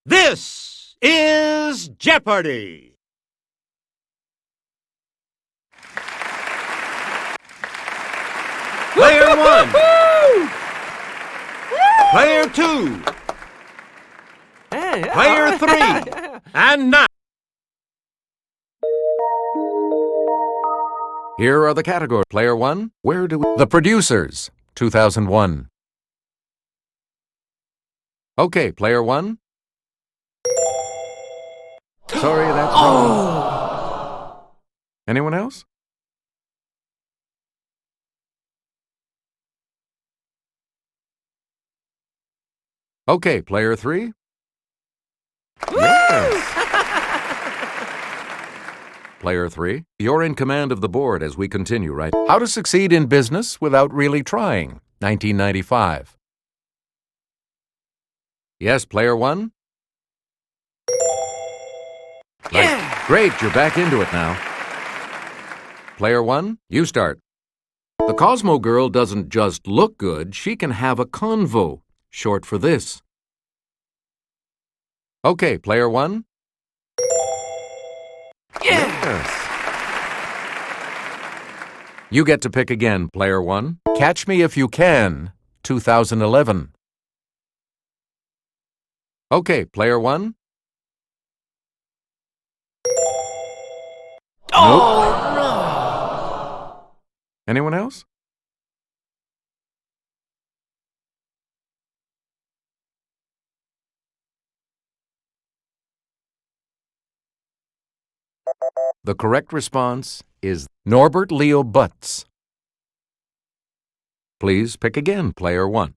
This is Jeopardy! Player 1. Player 2. Player 3. And now. Here are the categories. Player 1, where do we... The Producers, 2001. Okay, Player 1. Sorry, that's wrong. Anyone else? Okay, Player 3. Yes. Player 3, you're in command of the board as we continue, right? How to Succeed in Business Without Really Trying, 1995. Yes, Player 1? Right. Great, you're back into it now. Player 1, you start. The Cosmo Girl doesn't just look good, she can have a convo, short for this. Okay, Player 1. Yes. You get to pick again, Player 1. Catch Me If You Can, 2011. Okay, Player 1. Nope. No! Anyone else? The correct response is Norbert Leo Butz. Please pick again, Player 1.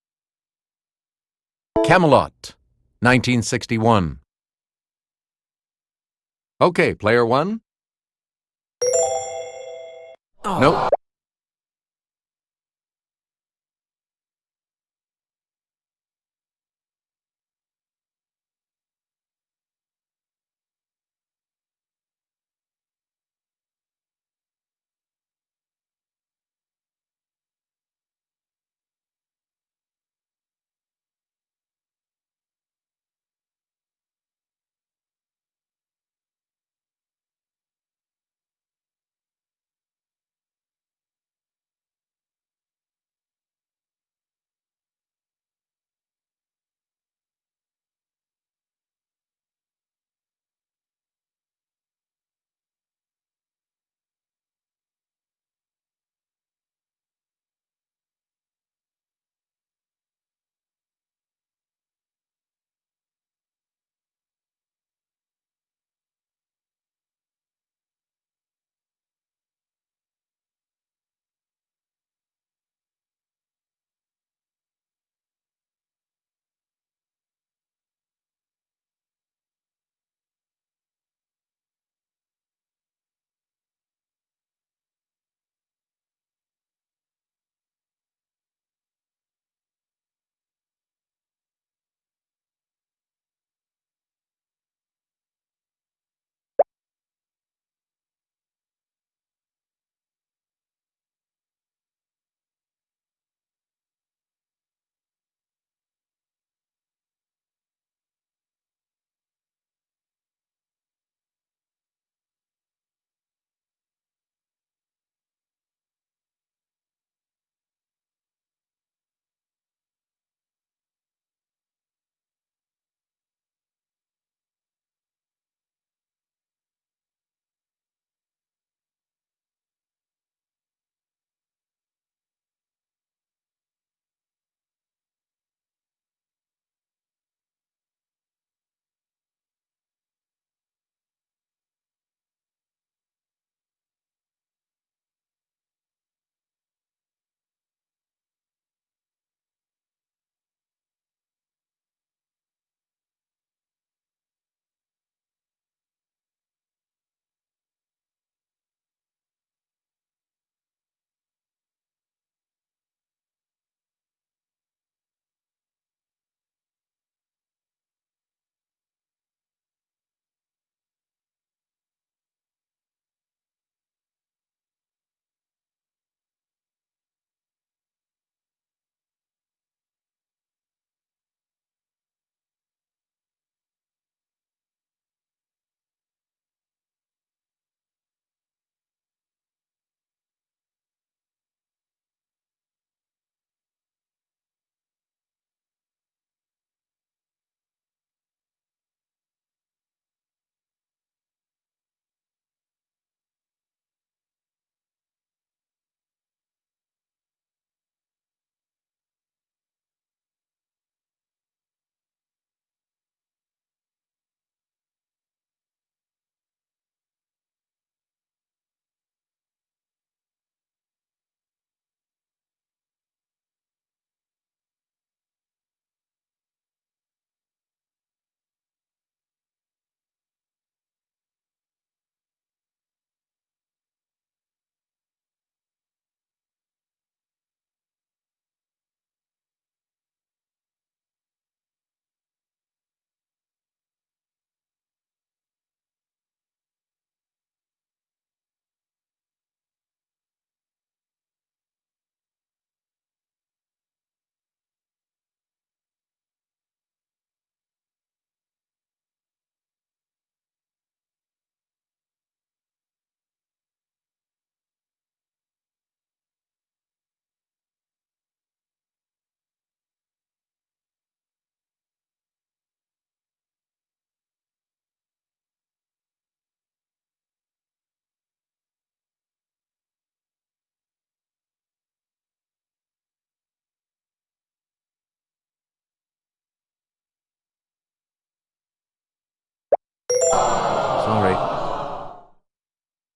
CAMELOT, 1961. Okay, Player 1. Nope.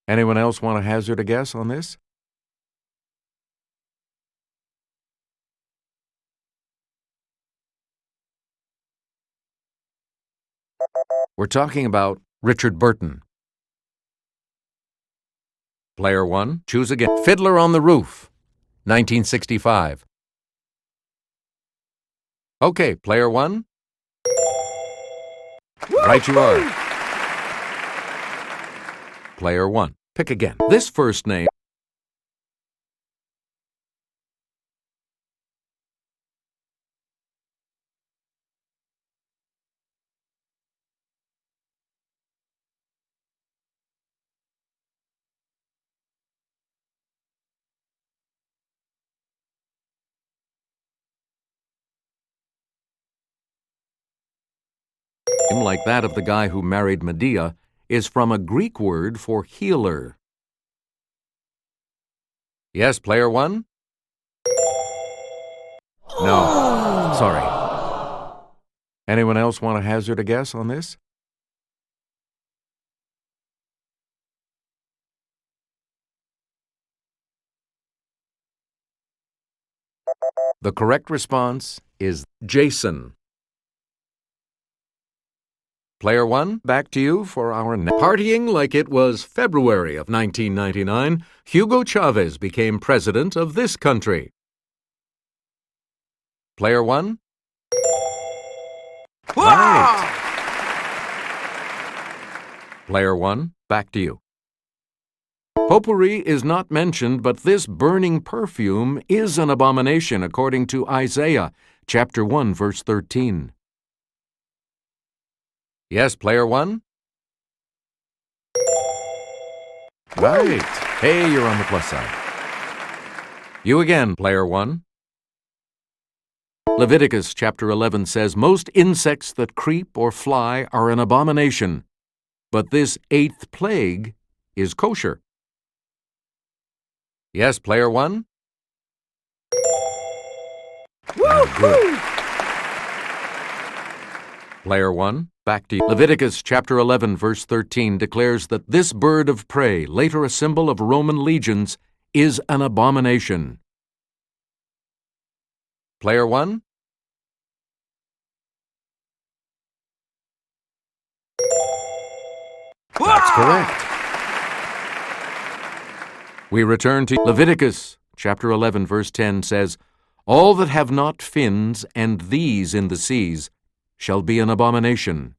Anyone else want to hazard a guess on this? We're talking about Richard Burton. Player 1, choose again. Fiddler on the Roof, 1965. Okay, player 1. Right you are. Player 1, pick again. This first name like that of the guy who married Medea is from a Greek word for healer. Yes, player 1? No, sorry. Anyone else want to hazard a guess on this? The correct response is Jason. Player 1, back to you for our partying like it was February of 1999, Hugo Chavez became president of this country. Player 1? Right. Player 1, back to you. Potpourri is not mentioned, but this burning perfume is an abomination according to Isaiah, chapter 1, verse 13. Yes, player 1? Right. Hey, you're on the plus side. You again, player 1. Leviticus chapter 11 says, most insects that creep or fly are an abomination, but this 8th plague is kosher. Yes, player 1? Good. Player 1, back to you. Leviticus chapter 11, verse 13 declares that this bird of prey, later a symbol of Roman legions, is an abomination. Player 1? That's correct. We return to Leviticus chapter 11, verse 10 says, all that have not fins and these in the seas shall be an abomination.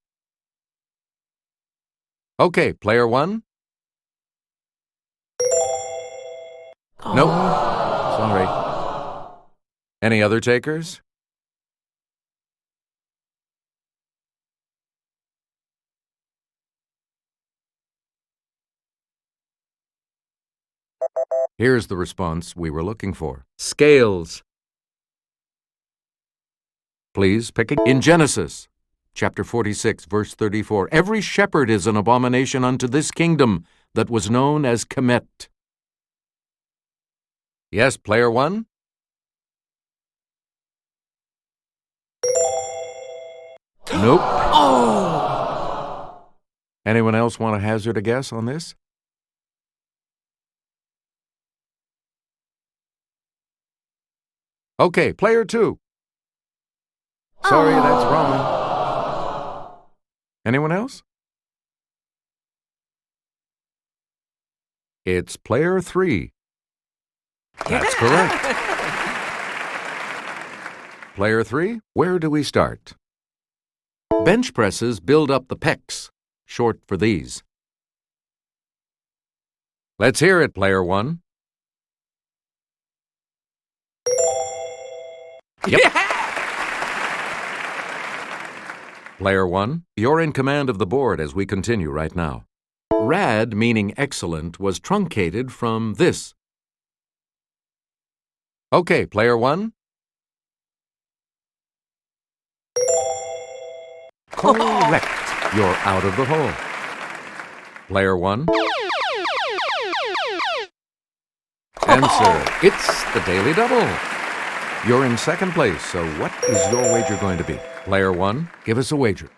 Okay, player 1? Nope. Sorry. Any other takers? Here's the response we were looking for. Scales. Please pick it. In Genesis, chapter 46, verse 34, every shepherd is an abomination unto this kingdom that was known as Kemet. Yes, player 1? Nope. Oh! Anyone else want to hazard a guess on this? Okay, player 2. Sorry, that's wrong. Anyone else? It's player 3. That's correct. Player 3, where do we start? Bench presses build up the pecs, short for these. Let's hear it, player 1. Yep. Yeah! Player 1, you're in command of the board as we continue right now. Rad, meaning excellent, was truncated from this. Okay, player 1. Correct. You're out of the hole. Player 1. Answer. It's the Daily Double. You're in second place, so what is your wager going to be? Player 1, give us a wager.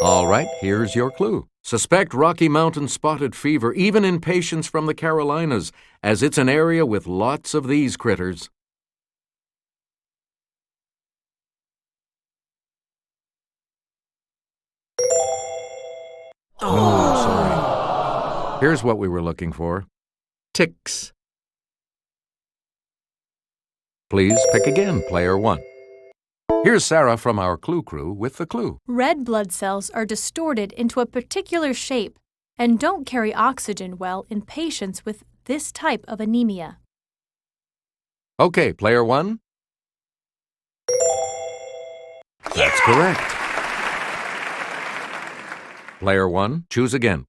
All right, here's your clue. Suspect Rocky Mountain spotted fever even in patients from the Carolinas, as it's an area with lots of these critters. Oh, sorry. Here's what we were looking for. Ticks. Please pick again, player 1. Here's Sarah from our Clue Crew with the clue. Red blood cells are distorted into a particular shape and don't carry oxygen well in patients with this type of anemia. Okay, player 1. That's correct. Player 1, choose again.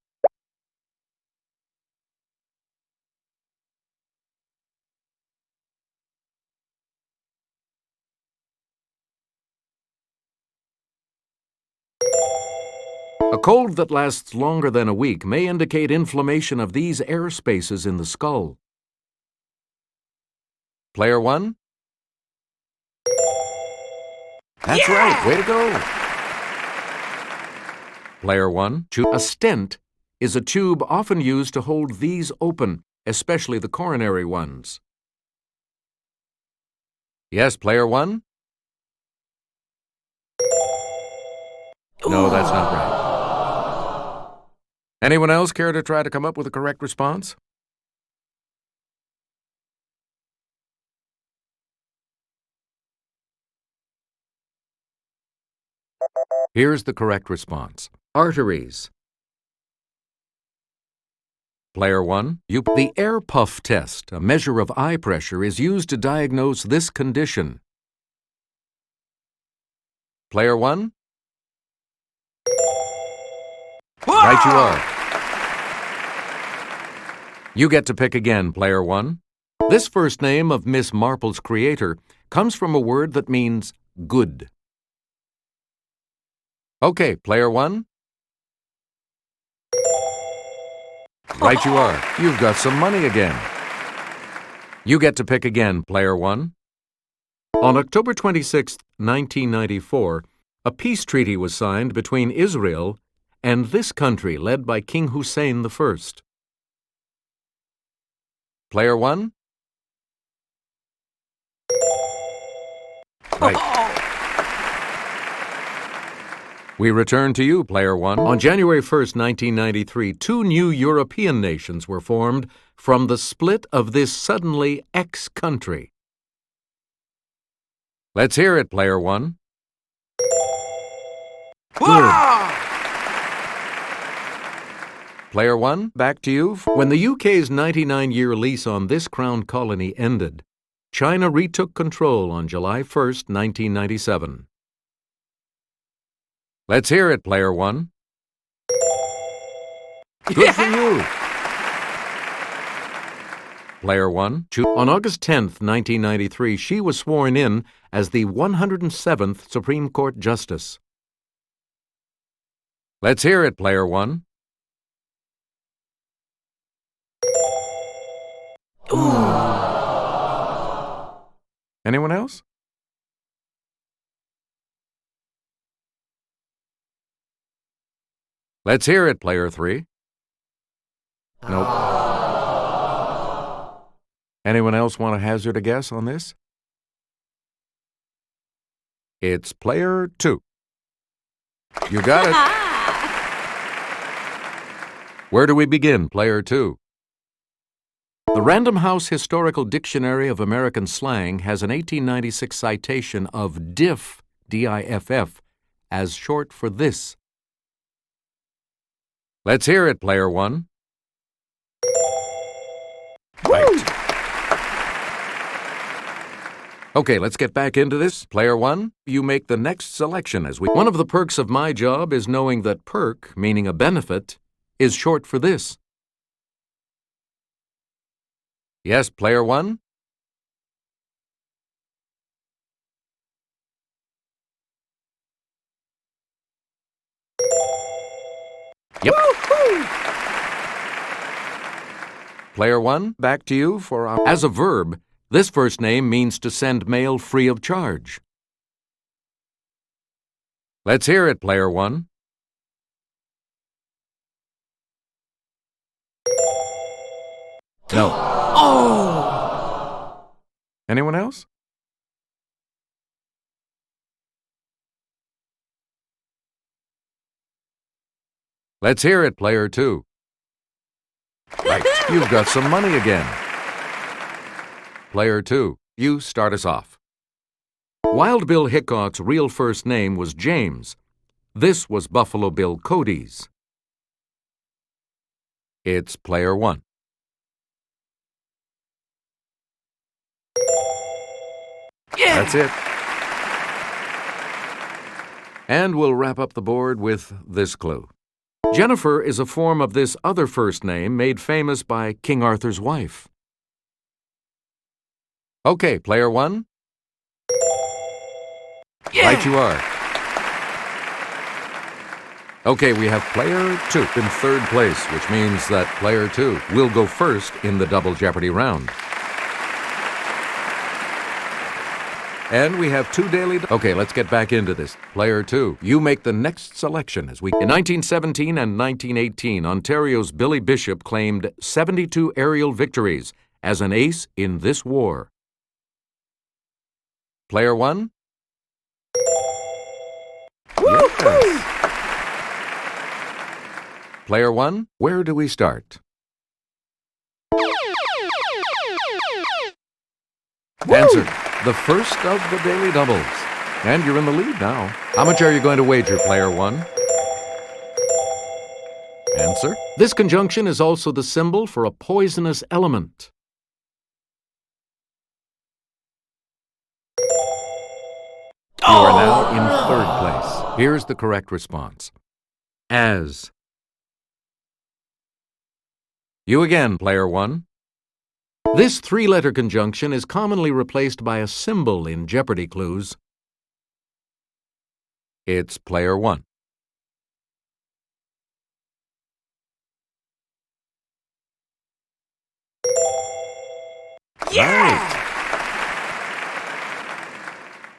A cold that lasts longer than a week may indicate inflammation of these air spaces in the skull. Player 1? That's right, way to go! Player 1, a stent is a tube often used to hold these open, especially the coronary ones. Yes, player 1? No, that's not right. Anyone else care to try to come up with a correct response? Here's the correct response. Arteries. Player 1, the air puff test, a measure of eye pressure, is used to diagnose this condition. Player 1? Right you are. You get to pick again, player 1. This first name of Miss Marple's creator comes from a word that means good. Okay, player 1. Right you are. You've got some money again. You get to pick again, player 1. On October 26, 1994, a peace treaty was signed between Israel and this country led by King Hussein I. Player 1? Right. We return to you, player 1. On January 1st, 1993, 2 new European nations were formed from the split of this suddenly ex-country. Let's hear it, player 1. Good. Player 1, back to you. When the UK's 99-year lease on this crown colony ended, China retook control on July 1st, 1997. Let's hear it, player 1. Good for you. Player 1, on August 10th, 1993, she was sworn in as the 107th Supreme Court Justice. Let's hear it, player 1. Anyone else? Let's hear it, player 3. Nope. Anyone else want to hazard a guess on this? It's player 2. You got it. Where do we begin, player 2? The Random House Historical Dictionary of American Slang has an 1896 citation of diff, D-I-F-F, as short for this. Let's hear it, player 1. Right. Okay, let's get back into this. Player 1, you make the next selection as we... One of the perks of my job is knowing that perk, meaning a benefit, is short for this. Yes, player 1? Yep. Player 1, back to you for our... As a verb, this first name means to send mail free of charge. Let's hear it, player 1. No. Oh! Anyone else? Let's hear it, player 2. Right, you've got some money again. Player 2, you start us off. Wild Bill Hickok's real first name was James. This was Buffalo Bill Cody's. It's player 1. Yeah! That's it. And we'll wrap up the board with this clue. Jennifer is a form of this other first name made famous by King Arthur's wife. Okay, player 1. Yeah! Right you are. Okay, we have player 2 in third place, which means that player 2 will go first in the Double Jeopardy round. And we have 2 daily... Okay, let's get back into this. Player 2, you make the next selection as we... In 1917 and 1918, Ontario's Billy Bishop claimed 72 aerial victories as an ace in this war. Player 1? Yes. Player 1, where do we start? Answer. The first of the daily doubles. And you're in the lead now. How much are you going to wager, player 1? Answer. This conjunction is also the symbol for a poisonous element. You are now in third place. Here's the correct response. As. You again, player 1. This 3-letter conjunction is commonly replaced by a symbol in Jeopardy clues. It's player 1. Yeah! Right.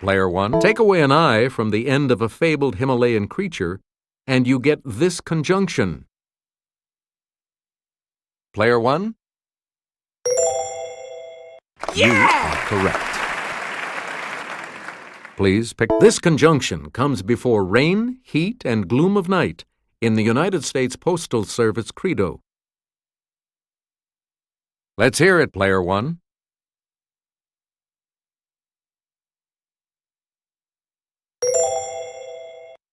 Player 1, take away an I from the end of a fabled Himalayan creature, and you get this conjunction. Player 1? Yeah! You are correct. Please pick. This conjunction comes before rain, heat, and gloom of night in the United States Postal Service credo. Let's hear it, player 1.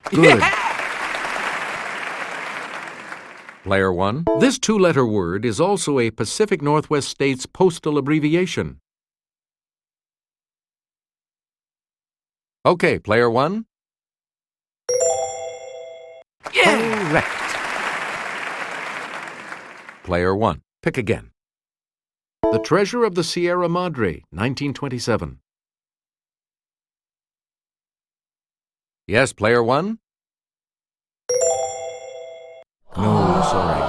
Good. Yeah! Player 1. This 2-letter word is also a Pacific Northwest state's postal abbreviation. Okay, player 1. Yeah! Correct. Player 1. Pick again. The Treasure of the Sierra Madre, 1927. Yes, player 1? No, sorry.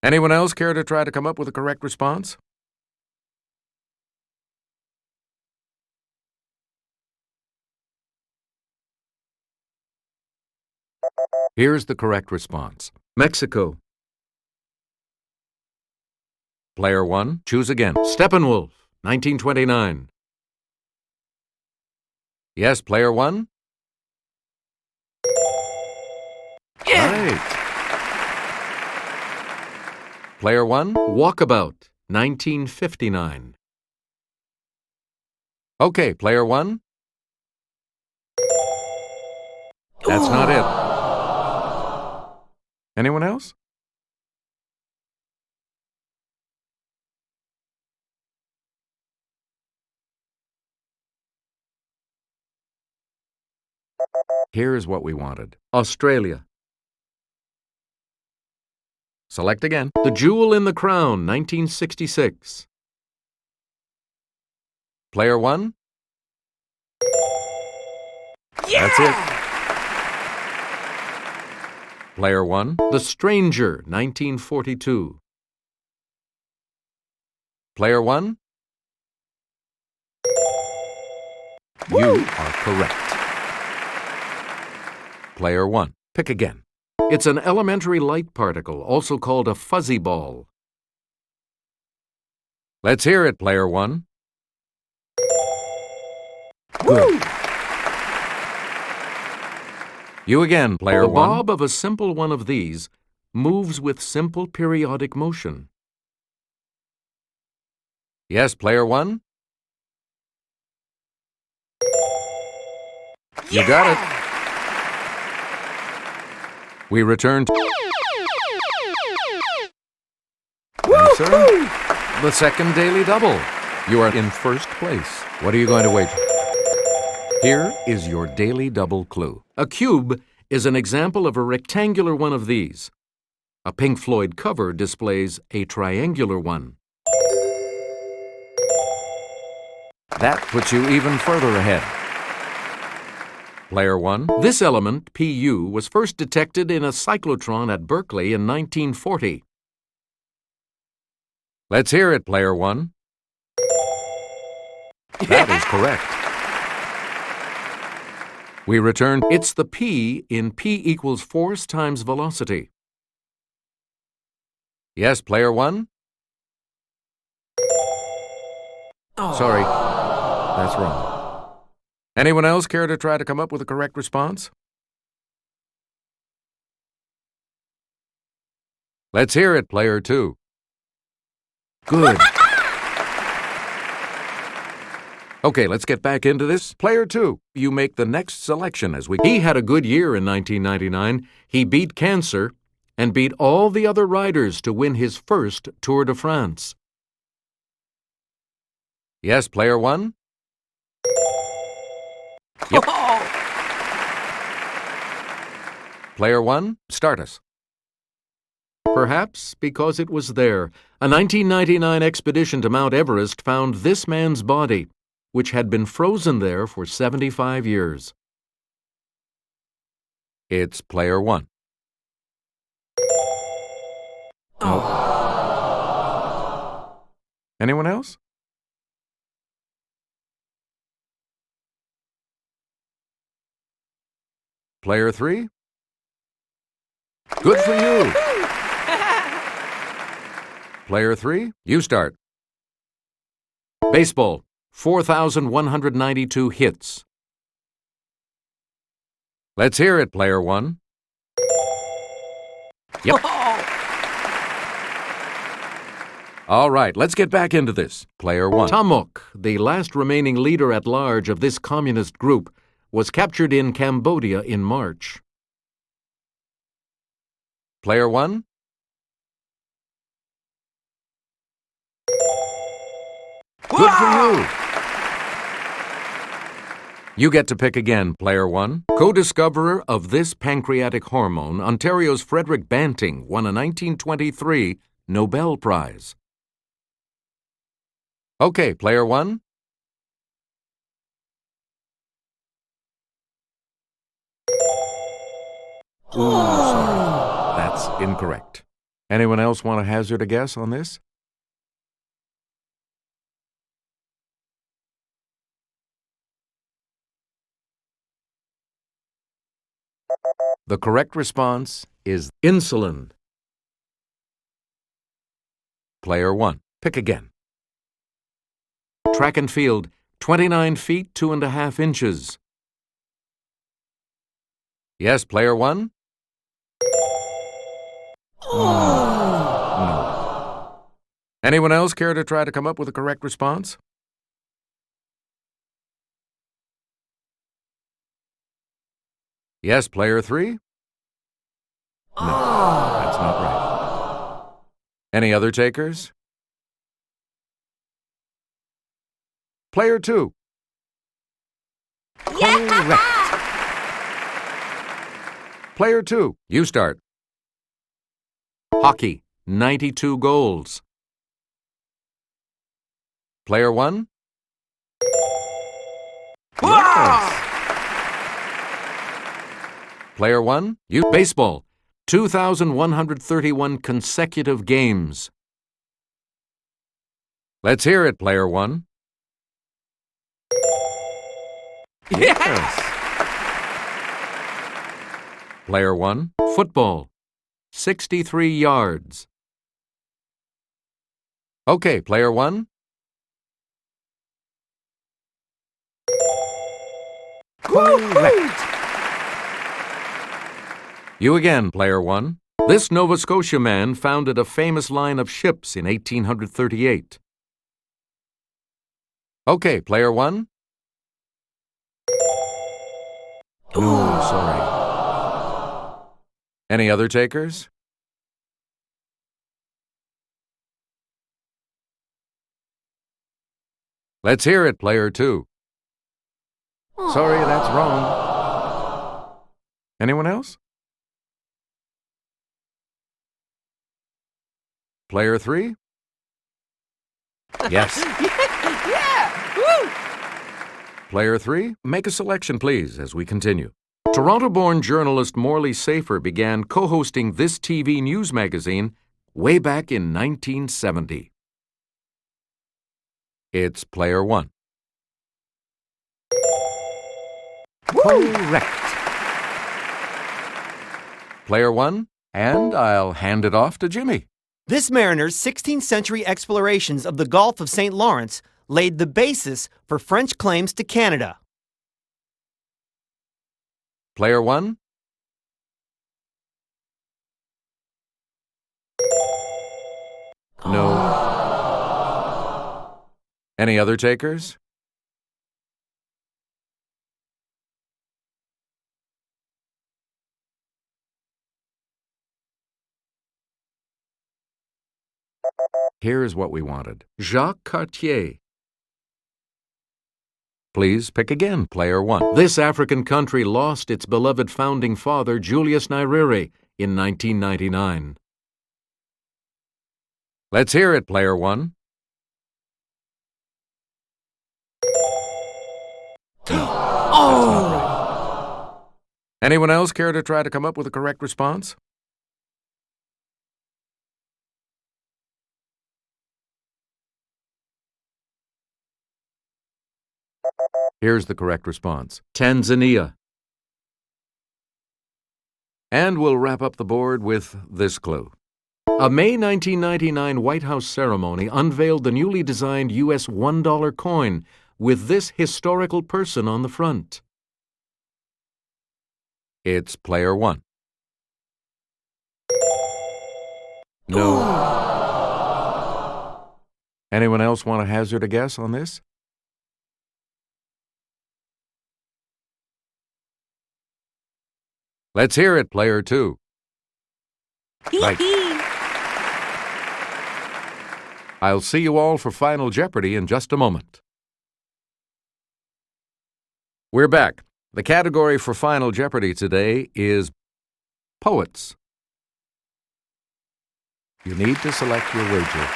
Anyone else care to try to come up with a correct response? Here's the correct response. Mexico. Player 1, choose again. Steppenwolf, 1929. Yes, player 1? Yeah! Right. Player 1, Walkabout, 1959. Okay, player 1? That's not it. Anyone else? Here's what we wanted. Australia. Select again. The Jewel in the Crown, 1966. Player 1? Yeah! That's it. Player 1, The Stranger, 1942. Player 1? You are correct. Player 1, pick again. It's an elementary light particle, also called a fuzzy ball. Let's hear it, player one. Good. You again, player one. The bob of a simple one of these moves with simple periodic motion. Yes, player one. You got it. We return to... Answer. The second daily double. You are in first place. What are you going to wager? Here is your daily double clue. A cube is an example of a rectangular one of these. A Pink Floyd cover displays a triangular one. That puts you even further ahead. Player one. This element, Pu, was first detected in a cyclotron at Berkeley in 1940. Let's hear it, player one. That is correct. We return, it's the P in P equals force times velocity. Yes, player one? Sorry, that's wrong. Anyone else care to try to come up with a correct response? Let's hear it, player two. Good. Okay, let's get back into this. Player two, you make the next selection as we... He had a good year in 1999. He beat cancer and beat all the other riders to win his first Tour de France. Yes, player one? Yep. Player one, start us. Perhaps because it was there, a 1999 expedition to Mount Everest found this man's body, which had been frozen there for 75 years. It's player one. Oh. Anyone else? Player three? Good for you! Player three, you start. Baseball, 4,192 hits. Let's hear it, player one. Yep. All right, let's get back into this. Player one. Tamok, the last remaining leader at large of this communist group, was captured in Cambodia in March. Player one. Good for you! You get to pick again, player one. Co-discoverer of this pancreatic hormone, Ontario's Frederick Banting won a 1923 Nobel Prize. Okay, player one. Ooh, sorry. That's incorrect. Anyone else want to hazard a guess on this? The correct response is insulin. Player one, pick again. Track and field, 29 feet, 2.5 inches. Yes, player one? No. Anyone else care to try to come up with a correct response? Yes, player three? No, that's not right. Any other takers? Player two. Correct. Player two, you start. Hockey, 92 goals. Player one? Yes. Player one, you. Baseball, 2,131 consecutive games. Let's hear it, player one. Yes. Player one, football, 63 yards. Okay, player one. Correct. You again, player one. This Nova Scotia man founded a famous line of ships in 1838. Okay, player one. No, sorry. Any other takers? Let's hear it, player two. Sorry, that's wrong. Anyone else? Player three? Yes. Yeah! Woo! Player three, make a selection, please, as we continue. Toronto-born journalist Morley Safer began co-hosting this TV news magazine way back in 1970. It's player one. Correct. Player one, and I'll hand it off to Jimmy. This mariner's 16th century explorations of the Gulf of St. Lawrence laid the basis for French claims to Canada. Player one? No. Any other takers? Here's what we wanted. Jacques Cartier. Please pick again, player one. This African country lost its beloved founding father, Julius Nyerere, in 1999. Let's hear it, player one. Oh! Anyone else care to try to come up with a correct response? Here's the correct response. Tanzania. And we'll wrap up the board with this clue. A May 1999 White House ceremony unveiled the newly designed U.S. $1 coin with this historical person on the front. It's player one. No. Anyone else want to hazard a guess on this? Let's hear it, player two. Right. I'll see you all for Final Jeopardy in just a moment. We're back. The category for Final Jeopardy today is poets. You need to select your wager.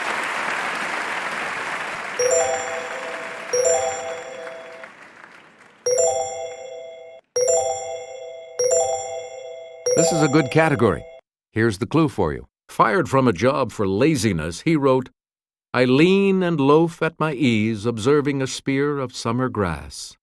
This is a good category. Here's the clue for you. Fired from a job for laziness, he wrote, "I lean and loaf at my ease, observing a spear of summer grass."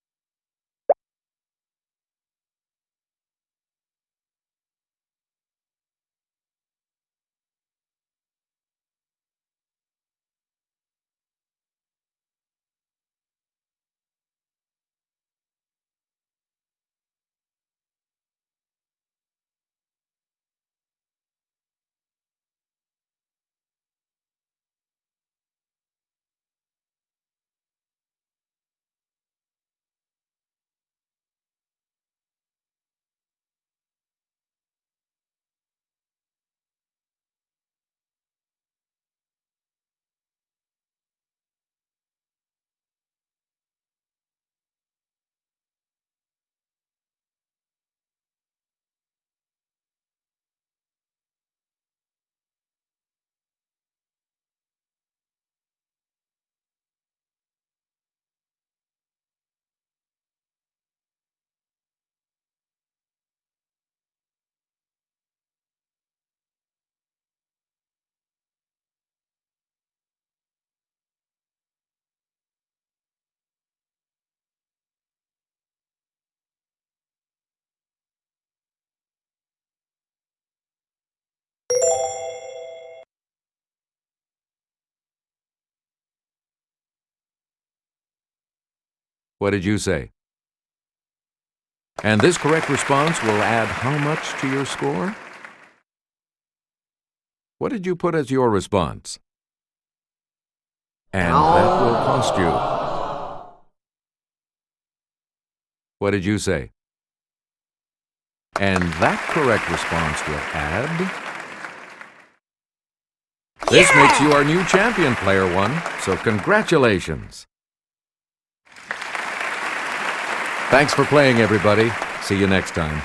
What did you say? And this correct response will add how much to your score? What did you put as your response? And that will cost you. What did you say? And that correct response will add. This makes you our new champion, Player One, so congratulations. Thanks for playing, everybody. See you next time.